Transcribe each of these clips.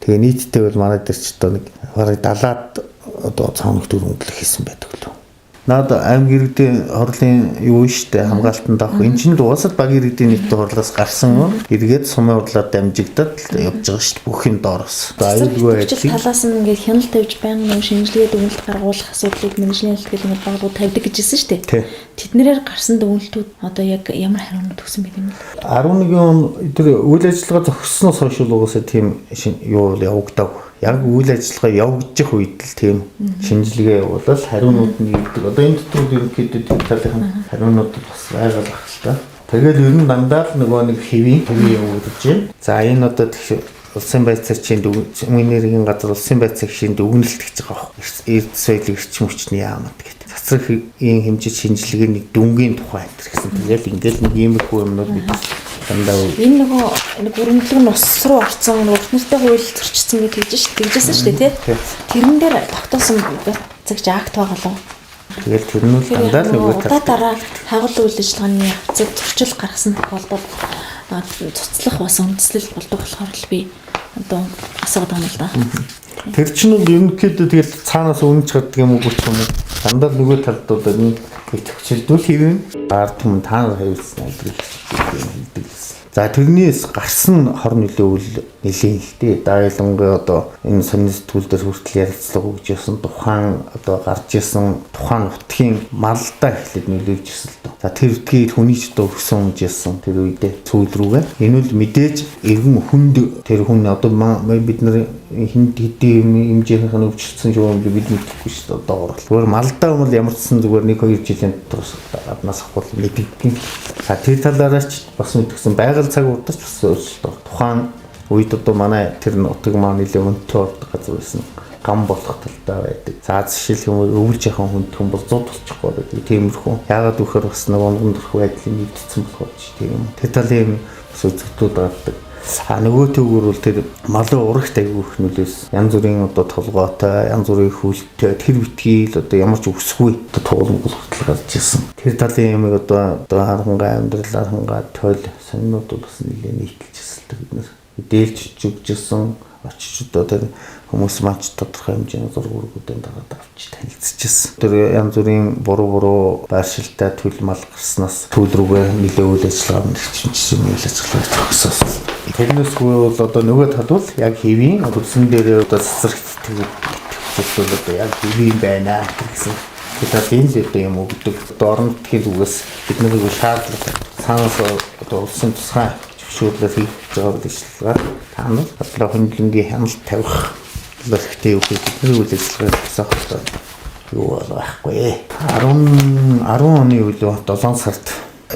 Тэгээ нийтдээ бол манай дээр ч одоо нэг бараг 70-аад одоо цаанах дүрмөглөх хийсэн байдаг лөө. Наад аймаг иргэдийн хорлын юу штэ хамгаалтанд авах энэ чинь уусаад багийн иргэдийн нийт хурлаас гарсан эргээд сумын хурлаар дамжигдаад явж байгаа штэ бүх юм доороос. Аюулгүй талаас нь ингээд хяналт тавьж байнгын шинжилгээ дүгнэлт гаргуулах асуудлыг мэргэжлийн хэлтгэл ингээд байгууллагууд тавьдаг гэж хэлсэн штэ. Тэднэрээр гарсан дүгнэлтүүд одоо яг ямар хариунт өгсөн бэ юм бэ? 11 он тэр үйл ажиллагаа зогссноос хойш угаасаа тийм юу явагдав. Яг үйл ажиллагаа явагдчих үед л тийм шинжилгээ явуулаад хариунууд нь ирдэг. Одоо энэ дотор ерөнхийдөө тэр талын хариунууд бас байгаа л ахал та. Тэгэл ер нь дандаа л нөгөө нэг хэвийн явагдаж байна. За энэ одоо улсын байр цаашийн үнэрийн газар улсын байр цаашийн дүгнэлт гэж байгаа. Эрд соёлын эрчим хүчний яамд гэдэг. Цацрагын хэмжээ шинжилгээний дүнгийн тухай гэсэн. Тэгэл ингээл нэг иймэрхүү юмнууд бид энэ нөгөө өргөмжлөг нус руу орцсон нөгөө нартай хууль зөрчсөн гэж тэгжсэн шүү дээ тий. Тэрэн дээр тогтоосон цагч акт байгаа лөө. Тэгэл тэр нь дандаа л нөгөө дараа хагал үйл ажиллагааны явцад зөрчил гаргасан тохиолдолд цуцлах бас үндэслэл болдог болохоор л би одоо асууад байгаа юм л да. Тэр чинь бол ерөнхийдөө тэгэл цаанаас өмнөж гадаг юм уу гэх юм уу. Дандаа нөгөө талдууд энэ төгсөлдөл хийвэн ард түмэн таанаар хариулсан алдрыг хийдэг. За тэрнээс гарсан хор нөлөөвөл нэлийн хэлтэй. Даялангын одоо энэ сонин сэтгүүл дээр хүртэл ярилцлага өгж явсан тухайн одоо гарч ирсэн тухайн нутгийн малдаа эхлээд нөлөөлж ирсэн л доо. За тэр үдгээр хүний ч одоо өгсөн юмжсэн тэр үедээ цүүл рүүгээ. Энэ бол мэдээж эргэн хүнд тэр хүн одоо бид нар хинд хэдийн хэмжээнийх нь өвчлөсөн юм бид мэдэхгүй шүү дээ одоо орол. Зүгээр малдаа өмөл ямар ч сан зүгээр 1-2 жилийн дотор гаднаас авах мэдэгдэн. За тэр талаараа ч бас мэдгсэн байгаль цаг урдаас бас өөрчлөлт. Тухайн үед одоо манай тэр нутаг маань нэлээд өнтэй ордог газар байсан. Гам болох талтай байдаг. За жишээлх юм бол өвөл жахан хүндхэн бол 100 болчихгүй байдаг. Тиймэрхүү. Яагаад вөхөр бас нэг онгон дөрөх байдлыг нэгдсэн болохоор ч тийм. Тэр талын бас үзэгдүүд гардаг. Нөгөө төгөр бол тэр малын урагт айгүйх нөлөөс янз бүрийн одоо толгойтой, янз бүрийн хүлтэй тэр битгий л одоо ямар ч өсгүй одоо туулан хүртэл гарч ирсэн. Тэр талын юм одоо харангаа амьдрал харангаа тойл сонинууд бас нэлээд нийтэлж ирсэн бид нар. Дээлж өгчсэн очиж одоо тэр хүмүүс маань тодорхой хэмжээний зургуудын дараад авч танилцчихсан. Тэр янз бүрийн буруу байршилтай төл мал гарснаас төл рүүгээ нөлөө үйл ажиллагаа нэрчимжсэн үйл ажиллагаа зогсоосон. Тэрнээсгүй бол одоо нөгөө тал бол яг хэвийн хөвсөн дээр одоо цэцэрлэгт тэгвэл одоо яг хэвийн байна гэсэн. Тэгэхээр энэ л одоо юм өгдөг. Одоо орон нутгийн зүгээс бидний шаардлага цаанаас одоо улсын тусгай зөвшөөрлөөр хийж байгаа үйл ажиллагаа та нар бодлоо хөндлөнгийн хяналт тавих хэрэгтэй үг бидний үйл ажиллагаа засах юу байхгүй. 10 оны үеийн 7 сард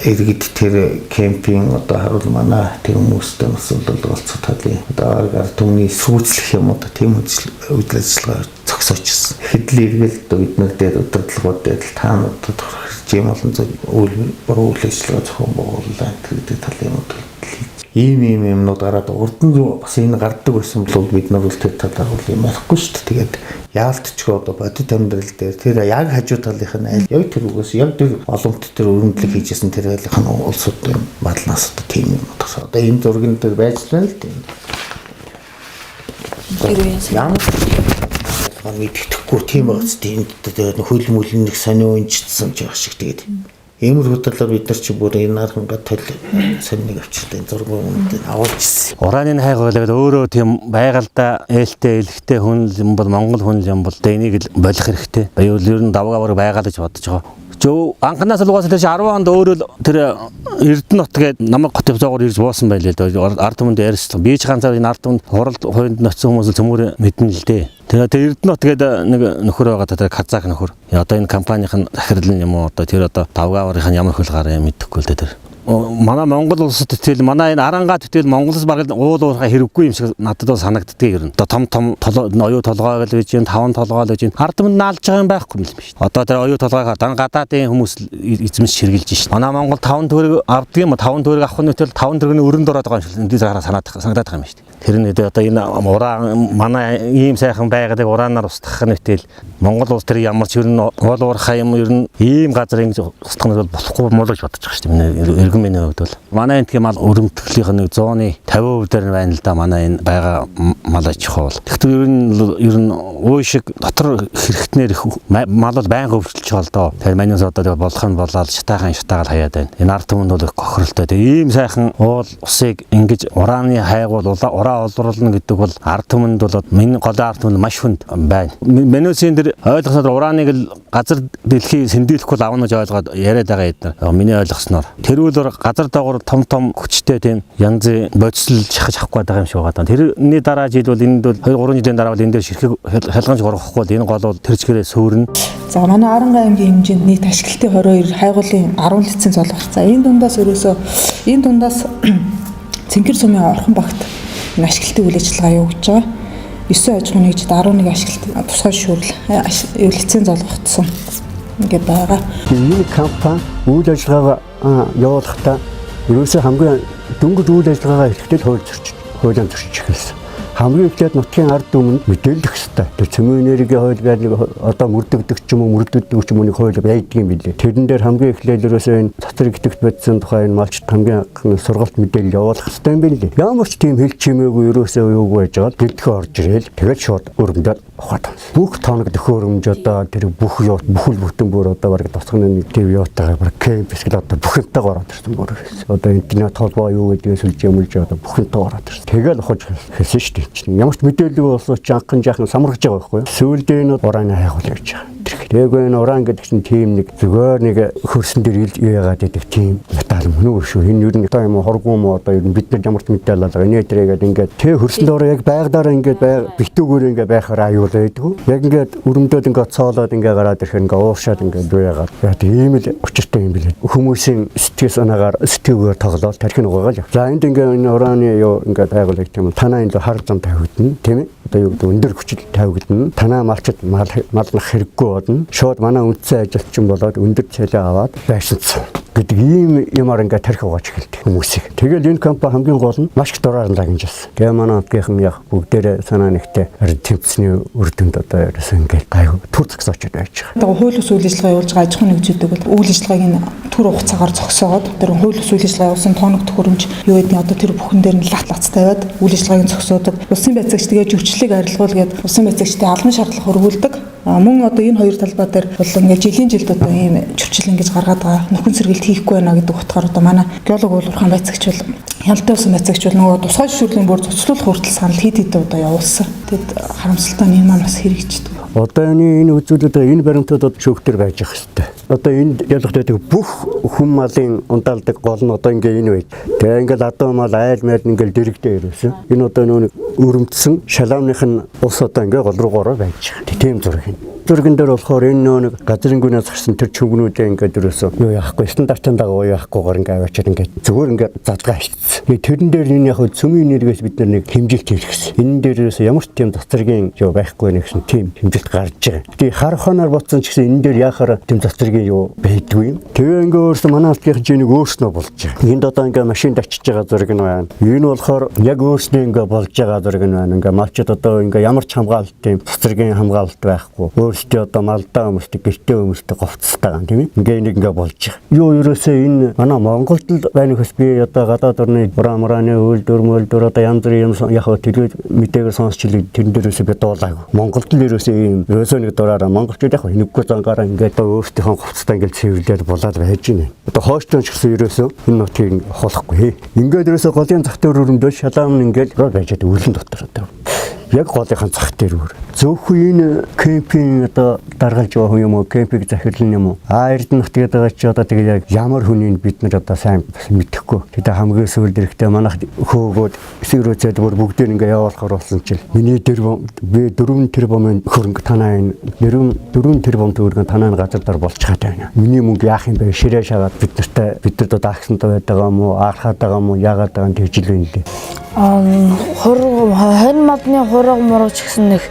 иргэд тэр кемпинг одоо харуул манай тэр хүмүүстэй бас болцоо талын одоо ард түмний сүүцлэх юм одоо тийм үйл ажиллагаа зогсоочсон. Хэдл иргэл одоо бид нар дээр удирдлагууд дээр та нарт тодорхойлж юм олон зүйл буруу үйл ажиллагаа зохион байгууллаа гэдэг талын юм. Ийм юмнууд гараад урдан руу бас энэ гардаг байсан бол бид нар бол тэр талаар бол юм ярихгүй шүү дээ. Тэгээд яалтчгүй одоо бодит амьдрал дээр тэр яг хажуу талынх нь аль яг тэр үгээс яг тэр олонт тэр өрнөдлөг хийжсэн тэр айлынх нь улсуудын бадлнаас одоо тийм юм байна. Одоо энэ зурган дээр байж л байна л тийм. Ямар мэддэхгүй тийм байгааз тийм хөл мөлн нэг сонио унжчихсан ч байх шиг тэгээд иймэрхүү талаар бид нар ч бүр энэ архангаа тол сониг авчиртай зураг үнэтэй авуулж ирсэн. Урааны хайгуул өөрөө тийм байгальда ээлтэй элхтэй хүн юм бол Монгол хүн юм бол энийг л болох хэрэгтэй. Баявал ер нь давгавар байгаад гэж бодож байгаа. Жөө анханаас л угаасаа тэр 10 онд өөрөө тэр Эрдэнэт гээд намайг хотын зоогоор ирж буусан байлээ л дээ. Ард түмэнд ярьсан. Би ч ганцаар энэ ард түмэнд хурал хойнд ноцсон хүмүүс л цөмөр мэднэ л дээ. Тэр Эрдэнэт гээд нэг нөхөр байгаа тэр Казак нөхөр. Одоо энэ компанийн захирал юм уу одоо тэр одоо давгаварын ямар хөл гараа мэдэхгүй л дээ тэр. Манай Монгол улсад тэгэл манай энэ арангаа тэгэл Монголоос бараг уул уурхай хэрэггүй юм шиг надад бол санагддаг ер нь. Одоо том оюу толгой л гэж юм, таван толгой л гэж юм. Ард түмэнд наалж байгаа юм байхгүй юм биш. Одоо тэр оюу толгойгоор гадаадын хүмүүс эзэмс ширгэлж шин. Манай Монгол 5 төгрөг авдаг юм, 5 төгрөг авах нь үтэл 5 төгрөгийн өрөнд ороод байгаа юм шиг. Энд зараа санагдаад байгаа юм шүү дээ. Тэр нь одоо энэ ураа манай ийм сайхан байгааг ураанаар устгах нь үтэл Монгол улс тэр ямар ч ер нь уул уурхай юм ер нь ийм газар ингэж устгах нь болохгүй муу л гэж бодож байгаа шүү дээ. Цэргэн хувьд бол манай энэ мал өрөмтгөлийн нэг 150% дээр байна л да манай энэ байгаа мал аж ахуй бол. Тэгэхээр ер нь өө шиг дотор хэрэгтнэр мал бол байнга өвчлөж байгаа л доо. Тэгэхээр манайс одоо болох нь болоод шатаагаал хаяад байна. Энэ ард түмэнд бол гохролтой. Тэгээ ийм сайхан уул усыг ингэж урааны хайгуул ураа олруулна гэдэг бол ард түмэнд бол миний голын ард түмэнд маш хүнд байна. Манайсын дээр ойлгоход урааныг л газар дэлхий сэмдүүлэхгүй авна гэж ойлгоод яриад байгаа эдгээр. Миний ойлгосноор тэрүүл газар доогор том хүчтэй тийм янзын бодисл шахаж авахгүй байгаа юм шиг байгаа. Тэрний дараа жил бол энд бол 2-3 жилийн дараа бол энэ дээр ширхэг хялгамж гурахгүй бол энэ гол бол тэр чигээрээ сөөрнө. За манай Аранга аймгийн хэмжээнд нийт ашиглалтын 22 хайгуулын 10 лиценз олгох. За энэ дундаас Цэнхэр сумын орхон багт энэ ашиглалтын үйл ажиллагаа явуулж байгаа. 9 аж ахуйн нэгжид 11 ашиглалт тусгай шүүрэл лиценз олгогдсон ингээд байгаа. Энэ компани үйл ажиллагаагаа явуулахдаа ерөөсөө хамгийн дөнгөж үйл ажиллагаагаа эхлэхдээ хуулийн зөрчиж эхэлсэн. Хамгийн эхлээд нутгийн ард түмэнд мэдээлэх хэрэгтэй. Тэр цөмийн энерги хууль гэдэг одоо мөрдөгдөг ч юм уу нэг хууль байдаг юм билээ. Тэрэн дээр хамгийн эхлээд ерөөсөө энэ цацраг итгэвч бодсон тухай энэ малчд хамгийн сургалт мэдээлэл явуулах хэрэгтэй юм билээ. Ямар ч тийм хэл чимээгүй ерөөсөө юуг байж байгаа гэлтгөө орж ирэл тэгээд шууд өрөмдөд ухаад. Бүх тоног төхөөрөмж одоо тэр бүхэл бүтэн бүр одоо бараг тусганы нэг тийм яваатайгаар бараг кемп эсвэл одоо бүхэнтэйг ороод ирсэн бүр. Одоо интернет холбоо юу гэдгийг сүлж юмулж одоо бүхэнтэй ороод ирсэн. Тэгээд ухаж хэлсэн шүү дээ. Ямар ч мэдээлэл болсон ч анхан жаахан самаргаж байгаа байхгүй юу? Сүүлдээ энэ урааны хайгуул явж байгаа. Тэгэхээр энэ уран гэдэг чинь тийм нэг зүгээр нэг хөрсөн дээр яагаад гэдэг тийм металл мөн үү шүү. Энэ юу нэг одоо юм хоргоо мо одоо бид нар ямар ч мэдээлэл алга энэ тэргээд ингээд тэ хөрсөн дээр яг байгалаараа ингээд битүүгээр ингээд байхаар аюул байдгүй. Яг ингээд өрөмдөд ингээд цоолоод ингээд гараад ирэх ингээд уушаад ингээд яагаад яг ийм л учиртай юм билээ. Хүмүүсийн сэтгэл санаагаар сэтгэвээр тоглоод тархин угаагаал. За энд ингээд энэ урааны юу ингээд байгуул гэх юм танаа энэ хар зам тавигдана тийм ээ. Одоо юу гэдэг өндөр хүчил тавигдана. Танаа малчд малнах хэрэггүй бодно. Шууд манай үндсэн ажилчин болоод өндөр цалин аваад байшинсан гэдэг ийм юмар ингээд тарих угааж эхэлдэг хүмүүсийг. Тэгэл энэ компани хамгийн гол нь маш их дураар лагинжсэн. Тэгээ манай хамтгийнхан яг бүгдээрээ санаа нэгтэй тэмцсний үр дүнд одоо ерөөсөн ингээд гайгүй түр згс очиж байж байгаа. Одоо хууль ус үйл ажиллагаа явуулж байгаа аж ахуйн нэгжүүдэд бол үйл ажиллагааг нь түр хугацаагаар зогсоогоод тэр хууль ус үйл ажиллагаа явуулсан тоног төхөөрөмж юу гэдэг нь одоо тэр бүхэн дээр нь лац тавиад үйл ажиллагааг зогсоодог. Улсын байцаагч тэгээ зөрчлийг арилгуулгээд улсын байцаагчдын албан шаардлага хөрвүүлдэг. Мөн одоо энэ хоёр талбай дээр бол ингээд жилд одоо ийм зөрчил ингэж гаргаад байгаа. Нөхөн сэргийлт хийхгүй байна гэдэг утгаар одоо манай геолог уулуурхан байцаагч бол хяналттай усан байцаагч бол нөгөө тусгай шүүрлийн бүр цуцлуулах хүртэл санал хэд удаа явуулсан. Тэгэд харамсалтай нь энэ маань бас хэрэгждэг. Одоо энэ үзүүлэлт энэ баримтууд шүүхтэр байж ах хэвээр. Одоо энэ ялгаатай бүх хүм малын ундаалдаг гол нь одоо ингээ энэ байж. Тэгээ ингээл адуу мал айл майл ингээл дэрэгдээ ирсэн. Энэ одоо нөө өрөмдсөн шалаамных нь ус одоо ингээ гол руугаараа байж байгаа. Тийм зураг юм. Зурган дээр болохоор энэ нөө газрын гүнээс гарсан тэр чүгнүүдээ ингээд ерөөсөө юу яахгүй стандартын дагуу яахгүйгээр ингээд аваачаад ингээд зүгээр ингээд задгаа хийчихсэн. Тэрэн дээр энэ яг цөмийн энергиэс бид нар нэг хэмжилт хийлгэсэн. Энэ дээр ерөөсөө ямар ч тийм цацрагийн юу байхгүй нэг гэсэн тийм хэмжилт гарч байгаа. Тэгээ хараханаар ботсон ч гэсэн энэ дээр яхаар тийм цацрагийн юу байдгүй юм. Тэгээ ингээд өөрөөсөө манай алтгийнх жинийг өөрснөө болж байгаа. Энд одоо ингээд машинд очиж байгаа зураг нь байна. Энэ болохоор яг өөрснөө ингээд болж байгаа зураг нь байна. Ингээд малчд одоо ингээд ямар ч хамгаалалт тийм цацрагийн хамгаалалт байхгүй. Өөрсдөө одоо малдаа хүмүүстэй гэртээ хүмүүстэй говцтой байгаа тийм ээ. Ингээ нэг ингээ болж байгаа. Юу ерөөсөө энэ манай Монголд л байна гэхээс би одоо гадаад орны урааны үйлдвэр одоо янз бүрийн юм яг телевиз мэдээгээр сонсчлээ тэрэн дээрээс би дуулаагүй. Монголд л ерөөсөө ийм ерөөсөө нэг дураараа монголчууд яг нэггүй зангаараа ингээ өөрсдийнхөө говцтой ингээ цэвэрлээд болоод байж байна. Одоо хойштон ч гэсэн ерөөсөө энэ нутгийг холохгүй. Ингээд ерөөсөө голын зах дээр өрөмдөө шалаам ингээ байжгаад өлөн дотор одоо яг голынхан зах дээр өөр. Зөвхөн энэ кемпинг одоо даргалж байгаа юм уу, кемпинг захирлын юм уу? Эрдэнэт гэдэг байгаа чи одоо тэгээ яг ямар хүнийг бид нар одоо сайн мэдэхгүй. Тэгээ хамгийн сүүлд эрэхтэй манайх хөөгөөд эсвэрүүцээд бүр бүгдээр ингээ явуулахаар болсон чил. Миний би 4 тэрбумын хөрөнгө танаа энэ 4 тэрбум төгрөг танаа газар дээр болчиход байна. Миний мөнгө яах юм бэ? Ширээ шагаад бид нар даагсантай байдаг юм уу, аахаад байгаа юм уу, яагаад байгаа юм тэгж л юм лээ. Хөрөн модны хураг мурууч гэсэн нэг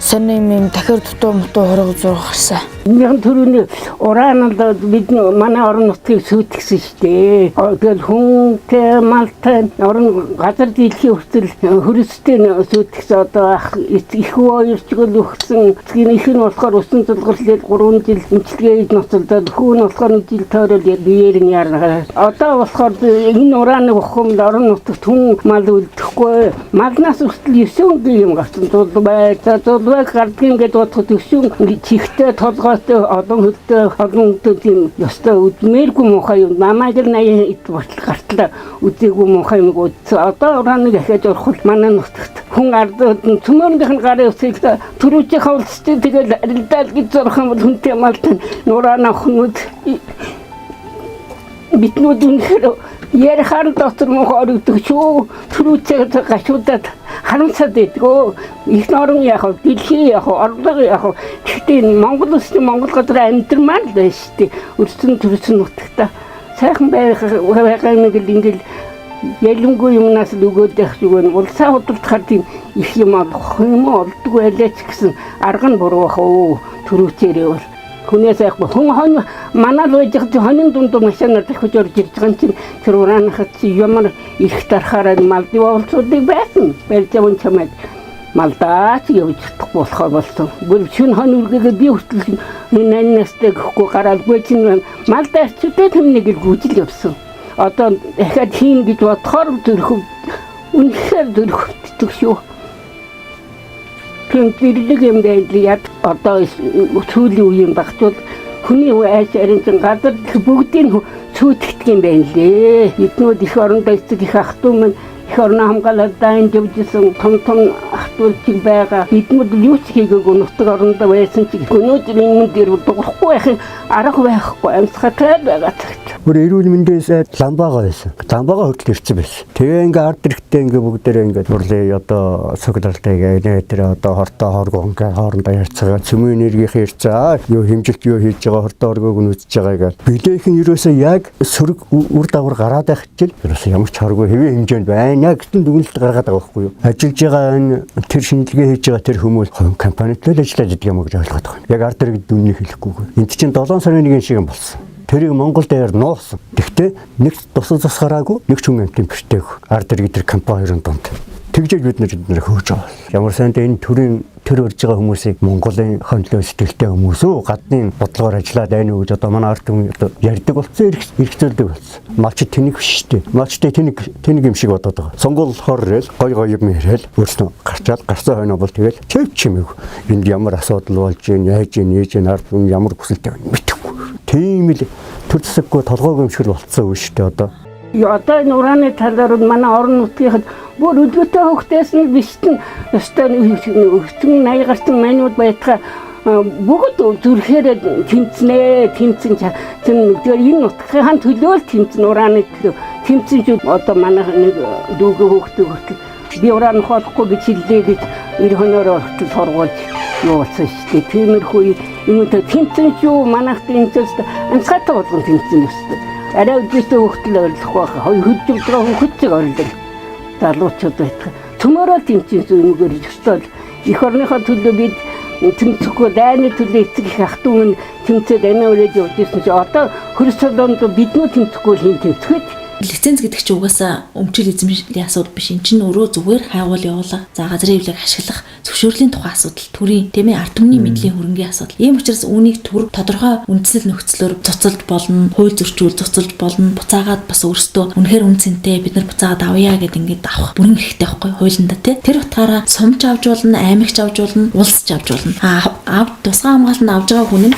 сонир юм дахир дутуу мутуу хураг зураг гарсан. Энэхэн төрөний ураанууд бид манай орон нутгийг сүйтгэсэн шүү дээ. Тэгэл хүнтэй малтай орон газар дэлхийн хүртэл хөрөстэй сүйтгэсэн одоо их уурчгөл өгсөн. Их нь болохоор усан зулгарлал 3 жил эмчилгээ ноцолдод хүү нь болохоор жил тойрол биеэр нь яарна. Одоо болохоор энэ урааны ухамд орон нутагт хүн мал үлдэхгүй. Малнаас хүртэл 9 юм гарсан. Зулбай гардгийн гэдэг бодоход 9 чихтэй толгойтой олон хөлтэй олон тийм ёстой үдмээргүй муухай юм. Намайг 80 болтол гартал үдээгүй муухай юм үзсэн. Одоо урааныг ахиж ороход манай нутагт хүн ардууд цөмөрнийх нь гарын усыг түрүүчийн хавлцтай тэгэл арилдаал гэж зорхон бол хүнтэй малтай нураана охнууд биднүүд үнэхээр ярихаар доктор мохоор өгдөг шүү. Түрүүчээ гашуудад харамсаад байдгөө. Их норон яг дэлхий яг орлого яг гэхдээ Монгол улсын Монгол газар амьдрмаар л байна шүү дээ. Өрсөн төрсөн нутагта сайхан байгаа нэг л ингээл ялангуяа юмнаас л өгөөд байх зүгээр улсаа худалдахаар тийм их юм олох юм олдгүй байлаач гэсэн арга нь буруу бах уу. Түрүүчээрээ бол хүнээс айхгүй хүн манай л байж байгаа хонин дунд машинаар дахиж орж ирж байгаа чинь тэр ураанахад ямар их тарахаараа малдын уулзуудыг байсан. Барьжавн чамайг малдаач явж чадахгүй болохоор болсон. Гүр шин хон үргээгээ би хүртэл энэ настай гэхгүй гараалгүй чинь малдаарчдээ тэмнийг л гүйжил явсан. Одоо дахиад хийн гэж бодохоор зүрх үнэхээр зүрхтдэг шүү. Тэмдэглэг юм байл яд одоо сүүлийн үеийн багтвал хүний айж аринчин газар бүгдийг сүйтгэдэг юм байна лээ. Эднүүд их орондоо эцэг их ах トゥ минь их орно хамгаалаад дайн живжсэн том ахтуулчиг байгаа. Эднүүд юу ч хийгээгүй нутаг орондоо байсан ч өнөөдөр энэ дээр дуурахгүй байх арга байхгүй амьсгалтай байгаа цагт. Бүр эрүүл мэндийн сайд ламбаага байсан. Ламбаага хөдөл ирсэн байсан. Тэгээ ингээ ард иргэдээ ингээ бүгдээрээ ингээ дурлаа одоо цогцолтойг нэ тэр одоо хортой хоргоо ингээ хоорондоо ярьцгаа цөмийн энергийн ярьцаа юу хэмжилт юу хийж байгаа хортой хоргоог нь үзэж байгаа гэдэг. Билээх нь ерөөсөө яг сөрөг үр дагавар гараад байх хичээл ерөөсөө ямар ч хоргоо хэвээ хэмжээнд байна гэсэн дүгнэлт гаргаад байгаа байхгүй юу. Ажиллаж байгаа энэ тэр шинжилгээ хийж байгаа тэр хүмүүс компанид л ажиллаж байдаг юм гэж ойлгоод байгаа. Яг ард иргэд дүннийг хэлэхгүйгээр. Энд чинь 7 сарын 1-ний шиг юм болсон. Тэрийг Монгол дээр нуусан. Гэхдээ нэг тусал зас гараагүй, нэг ч хүн амтын бэртэйг ард иргэд тэр компани хоёрын дунд. Тэгжээж бид нэр хөөж байгаа. Ямар сайн энэ төрийн төр урж байгаа хүмүүсийг Монголын хөндлөө сэтгэлтэй хүмүүс үү гадны бодлогоор ажиллаад байна уу гэж одоо манай ард хүмүүс ярьдаг болсон, эргэцүүлдэг болсон. Малч тэнэг биш шүү дээ. Малчтай тэнэг юм шиг бодоод байгаа. Сонгуулахоор ирэл гой юм ирэл өөрснөө гарчаал гарсан хойно бол тэгэл чивч чимээг. Энд ямар асуудал болж байна, яаж нээж ард хүн ямар хүсэлтэй байна мэдэхгүй. Тийм л төр засаггүй толгойг өмшгөл болцсон үү шүү дээ одоо. Одоо энэ урааны талаар манай орон нутгийн бүр өдөртөө хөвгтээс нь биштэн өстой 80 гарсан манууд байтгаа бүгд зүрхээр тэмцэнэ тэр энэ нутгийн төлөөл тэмцэн урааны төлөө тэмцэн шүү одоо манай нэг дүүгээ хөвгтөг хүртэл би урaan хоолохгүй гэж хэллээ гэж 90 хоноор хүртэл сургуулж явуулсан шүү дээ. Тиймэрхүү юмтай тэмцэн шүү манайх тэмцээс анцгаатай болгон тэмцэн өстой. Арай өдөртөө хөвгтөл ойрлох байх. Хөдөлж байгаа хөдөлж ойрлол. Залуучууд байтга. Төмөрөө тэмцэн зүгээрж өстой. Их орныхоо төлөө бид тэмцэхгүй дайны төлөө эцэг их ах トゥ минь тэмцээд амиа өрөөж явж ирсэн чи одоо хөрсөлөнд биднүү тэмцэхгүй хин тэмцэхэд лиценз гэдэг чинь угаасаа өмчил эзэмшлийн асуудал биш. Энд чинь өөрөө зүгээр хайгуул явуулах, за газрын эвлэг ашиглах, зөвшөөрлийн тухай асуудал, төрийн тийм ээ ард түмний мэдлийн хөрөнгийн асуудал. Ийм учраас үүнийг төр тодорхой үндэслэл нөхцлөөр цуцалж болно, хууль зөрчүүл цуцалж болно, буцаагаад бас өөрсдөө үнэхээр үнцэнтэй бид нар буцаагаад авъя гэд ингээд авах бүрэн хэрэгтэй байхгүй хуулиндаа тий. Тэр утгаараа сумч авч болно, аймагч авч болно, улсч авч болно. Тусгай хамгаалалтанд авж байгаа хүн нь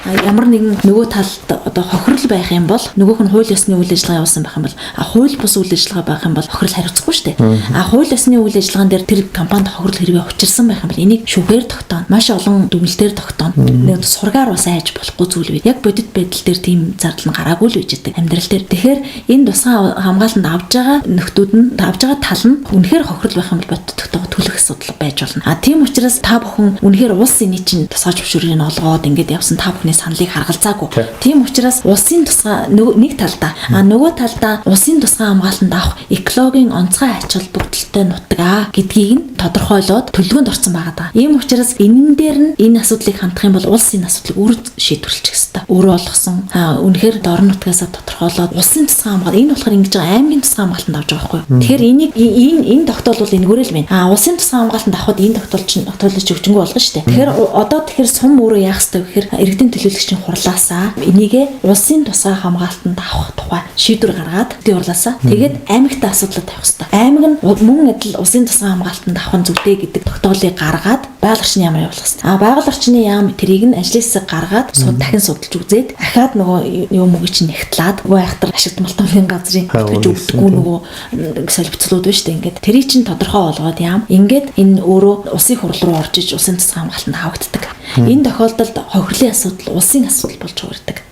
ямар нэгэн нөгөө талд одоо хохирол байх юм бол нөгөөх нь хууль ёсны үйл ажиллагаа явуулсан байх юм бол хууль бус үйл ажиллагаа байх юм бол хохирол хариуцахгүй шүү дээ. Хууль ёсны үйл ажиллагаан дээр тэр компанид хохирол хэрвээ учирсан байх юм бол энийг шүүхээр тогтооно. Маш олон дүгнэлтээр тогтооно. Нэг сургаар бас айж болохгүй зүйл бий. Яг бодит байдал дээр тийм зардал нь гараагүй л үжидэг амьдрал дээр. Тэгэхээр энэ тусгай хамгаалалтанд авж байгаа нөхдүүд нь авж байгаа тал нь үнэхээр хохирол байх юм бол бодит тогтоогоо төлөх асуудал байж болно. Тийм учраас та бүхэн үнэхээр улс эний чинь тусгай зөвшөөрөлийг олгоод ингээд явсан та бүхнээс саналыг харгалзаагүй. Тийм учраас улсын тусгай нэг талдаа нөгөө талдаа улсын тусгай хамгаалалтанд авах экологийн онцгой ач холбогдолтой нутаг гэдгийг нь тодорхойлоод төлөвлөгөөнд орсон байгаа. Ийм учраас энэ дээр нь энэ асуудлыг хандах юм бол улс энэ асуудлыг үр шийдвэрлэх ёстой. Өөрөө олгосон үнэхээр дорн нутгаас тодорхойлоод улсын тусгай хамгаалалт энэ болохоор ингэж байгаа аймгийн тусгай хамгаалалтанд авч байгаа байхгүй юу. Тэгэхээр энийг энэ тогтоолбол энэгээрэл байна. Улсын тусгай хамгаалалтанд авахд энэ тогтоолж өгчөнгөө болгоно шүү дээ. Тэгэхээр одоо сум өөрөө яах ёстой вэ гэхээр иргэдийн төлөөлөгчийн хурлаасаа энийгээ улсын тусгай хамгаалалтанд авах тухай шийдвэр гаргаад дээрлаасаа тэгээд аймагтай асуудлыг тавих ёстой. Аймаг нь мөн адил улсын тусгай хамгаалалтанд авах нь зүйтэй гэдэг тогтоолыг гаргаад байгаль орчны яам явуулах ёстой. Байгаль орчны яам тэрийг нь ажлын хэсэг гаргаад дахин судалж үзээд ахаад нөгөө юм уу чинь нягтлаад нөгөө айхтар ашигт малтмын газрын гэж өгдөггүй нөгөө солилцлууд байна шүү дээ. Ингээд тэрийг чинь тодорхой болгоод яам. Ингээд энэ өөрөө улсын хурал руу орж иж улсын тусгай хамгаалтанд хавагддаг. Энэ тохиолдолд хохирлын асуудал улсын асуудал болж хувирдаг.